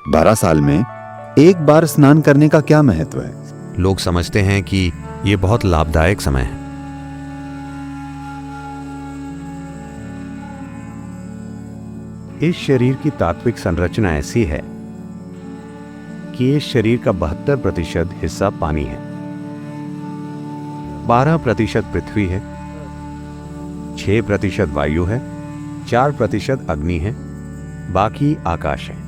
12 साल में एक बार स्नान करने का क्या महत्व है? लोग समझते हैं कि ये बहुत लाभदायक समय है। इस शरीर की तात्विक संरचना ऐसी है कि इस शरीर का 72% हिस्सा पानी है, 12% पृथ्वी है, 6% वायु है, 4% अग्नि है, बाकी आकाश है।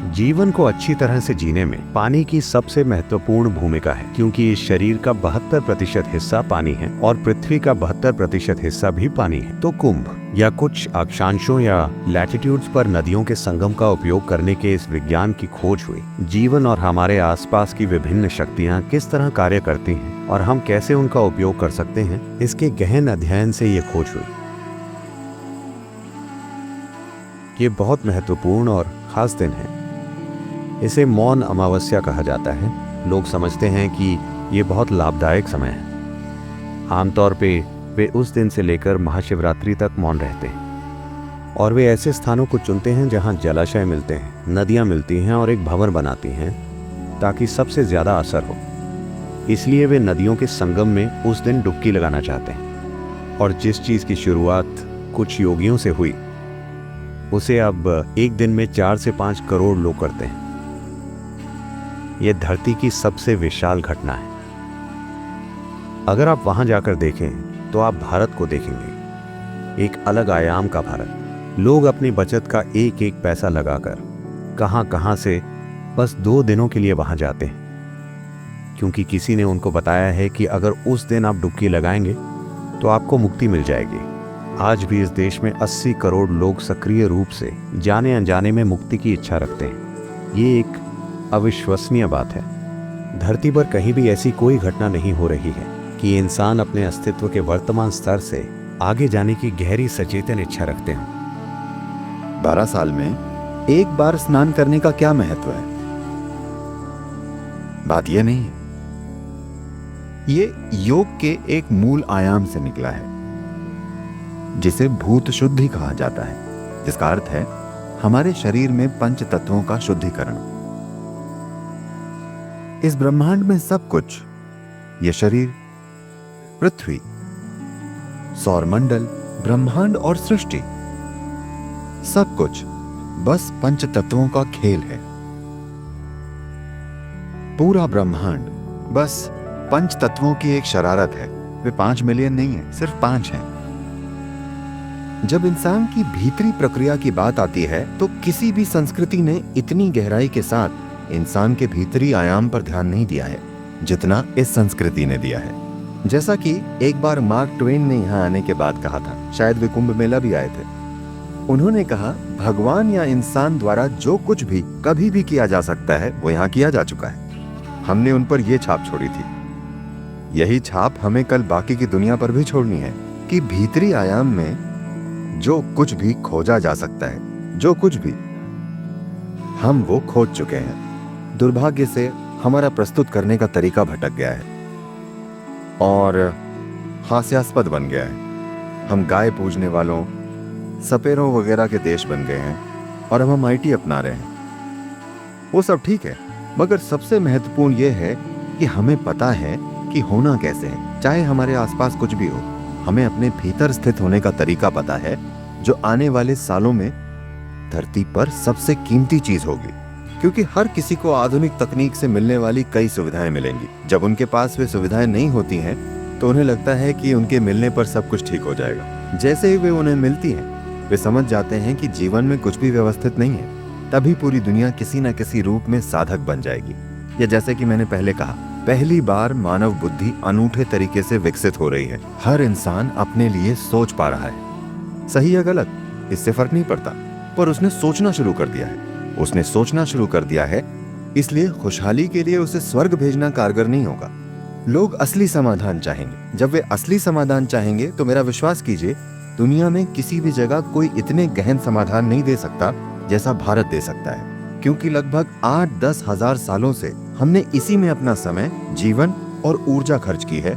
जीवन को अच्छी तरह से जीने में पानी की सबसे महत्वपूर्ण भूमिका है, क्योंकि इस शरीर का 72% हिस्सा पानी है और पृथ्वी का 72% हिस्सा भी पानी है। तो कुंभ या कुछ अक्षांशों या लैटिट्यूड्स पर नदियों के संगम का उपयोग करने के इस विज्ञान की खोज हुई। जीवन और हमारे आसपास की विभिन्न शक्तियां किस तरह कार्य करती हैं और हम कैसे उनका उपयोग कर सकते हैं, इसके गहन अध्ययन से ये खोज हुई। ये बहुत महत्वपूर्ण और खास दिन है। इसे मौन अमावस्या कहा जाता है। लोग समझते हैं कि ये बहुत लाभदायक समय है। आमतौर पे वे उस दिन से लेकर महाशिवरात्रि तक मौन रहते हैं और वे ऐसे स्थानों को चुनते हैं जहां जलाशय मिलते हैं, नदियां मिलती हैं और एक भंवर बनाती हैं ताकि सबसे ज्यादा असर हो। इसलिए वे नदियों के संगम में उस दिन डुबकी लगाना चाहते हैं। और जिस चीज की शुरुआत कुछ योगियों से हुई, उसे अब एक दिन में 4 से 5 करोड़ लोग करते हैं। यह धरती की सबसे विशाल घटना है। अगर आप वहां जाकर देखें तो आप भारत को देखेंगे, एक अलग आयाम का भारत। लोग अपनी बचत का एक एक पैसा लगाकर कहां से बस 2 दिनों के लिए वहां जाते हैं, क्योंकि किसी ने उनको बताया है कि अगर उस दिन आप डुबकी लगाएंगे तो आपको मुक्ति मिल जाएगी। आज भी इस देश में 80 करोड़ लोग सक्रिय रूप से जाने अनजाने में मुक्ति की इच्छा रखते हैं। ये एक अविश्वसनीय बात है। धरती पर कहीं भी ऐसी कोई घटना नहीं हो रही है कि इंसान अपने अस्तित्व के वर्तमान स्तर से आगे जाने की गहरी सचेतन इच्छा रखते हैं। 12 साल में एक बार स्नान करने का क्या महत्व है? बात यह नहीं है। ये योग के एक मूल आयाम से निकला है, जिसे भूत शुद्धि कहा जाता है, जिसका अर्थ है हमारे शरीर में पंच तत्वों का शुद्धिकरण। इस ब्रह्मांड में सब कुछ, यह शरीर, पृथ्वी, सौरमंडल, ब्रह्मांड और सृष्टि, सब कुछ बस पंच तत्वों का खेल है। पूरा ब्रह्मांड बस पंच तत्वों की एक शरारत है। वे 5 मिलियन नहीं है, सिर्फ 5 हैं। जब इंसान की भीतरी प्रक्रिया की बात आती है तो किसी भी संस्कृति ने इतनी गहराई के साथ इंसान के भीतरी आयाम पर ध्यान नहीं दिया है जितना इस संस्कृति ने दिया है। जैसा कि एक बार मार्क ट्वेन ने यहाँ आने के बाद कहा था, शायद वे कुंभ मेला भी आए थे। उन्होंने कहा, भगवान या इंसान द्वारा जो कुछ भी कभी भी किया जा सकता है वो यहाँ किया जा चुका है। हमने उन पर यह छाप छोड़ी थी। यही छाप हमें कल बाकी की दुनिया पर भी छोड़नी है कि भीतरी आयाम में जो कुछ भी खोजा जा सकता है, जो कुछ भी, हम वो खोज चुके हैं। दुर्भाग्य से हमारा प्रस्तुत करने का तरीका भटक गया है और हास्यास्पद बन गया है। हम गाय पूजने वालों, सपेरों वगैरह के देश बन गए हैं और अब हम आईटी अपना रहे हैं। वो सब ठीक है, मगर सबसे महत्वपूर्ण यह है कि हमें पता है कि होना कैसे है। चाहे हमारे आसपास कुछ भी हो, हमें अपने भीतर स्थित होने का तरीका पता है, जो आने वाले सालों में धरती पर सबसे कीमती चीज होगी। क्योंकि हर किसी को आधुनिक तकनीक से मिलने वाली कई सुविधाएं मिलेंगी। जब उनके पास वे सुविधाएं नहीं होती हैं तो उन्हें लगता है कि उनके मिलने पर सब कुछ ठीक हो जाएगा। जैसे ही वे उन्हें मिलती हैं, वे समझ जाते हैं कि जीवन में कुछ भी व्यवस्थित नहीं है। तभी पूरी दुनिया किसी न किसी रूप में साधक बन जाएगी। या जैसे कि मैंने पहले कहा, पहली बार मानव बुद्धि अनूठे तरीके से विकसित हो रही है। हर इंसान अपने लिए सोच पा रहा है। सही या गलत, इससे फर्क नहीं पड़ता, पर उसने सोचना शुरू कर दिया है। उसने सोचना शुरू कर दिया है, इसलिए खुशहाली के लिए उसे स्वर्ग भेजना कारगर नहीं होगा। लोग असली समाधान चाहेंगे। जब वे असली समाधान चाहेंगे तो मेरा विश्वास कीजिए, दुनिया में किसी भी जगह कोई इतने गहन समाधान नहीं दे सकता जैसा भारत दे सकता है। क्योंकि लगभग 8-10 हजार सालों से हमने इसी में अपना समय, जीवन और ऊर्जा खर्च की है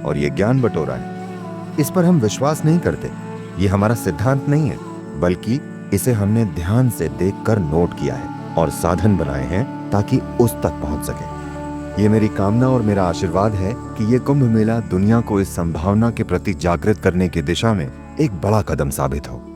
और ये ज्ञान बटोरा है। इस पर हम विश्वास नहीं करते। ये हमारा सिद्धांत नहीं है, बल्कि इसे हमने ध्यान से देखकर नोट किया है। और साधन बनाए हैं ताकि उस तक पहुंच सके। ये मेरी कामना और मेरा आशीर्वाद है कि ये कुंभ मेला दुनिया को इस संभावना के प्रति जागृत करने की दिशा में एक बड़ा कदम साबित हो।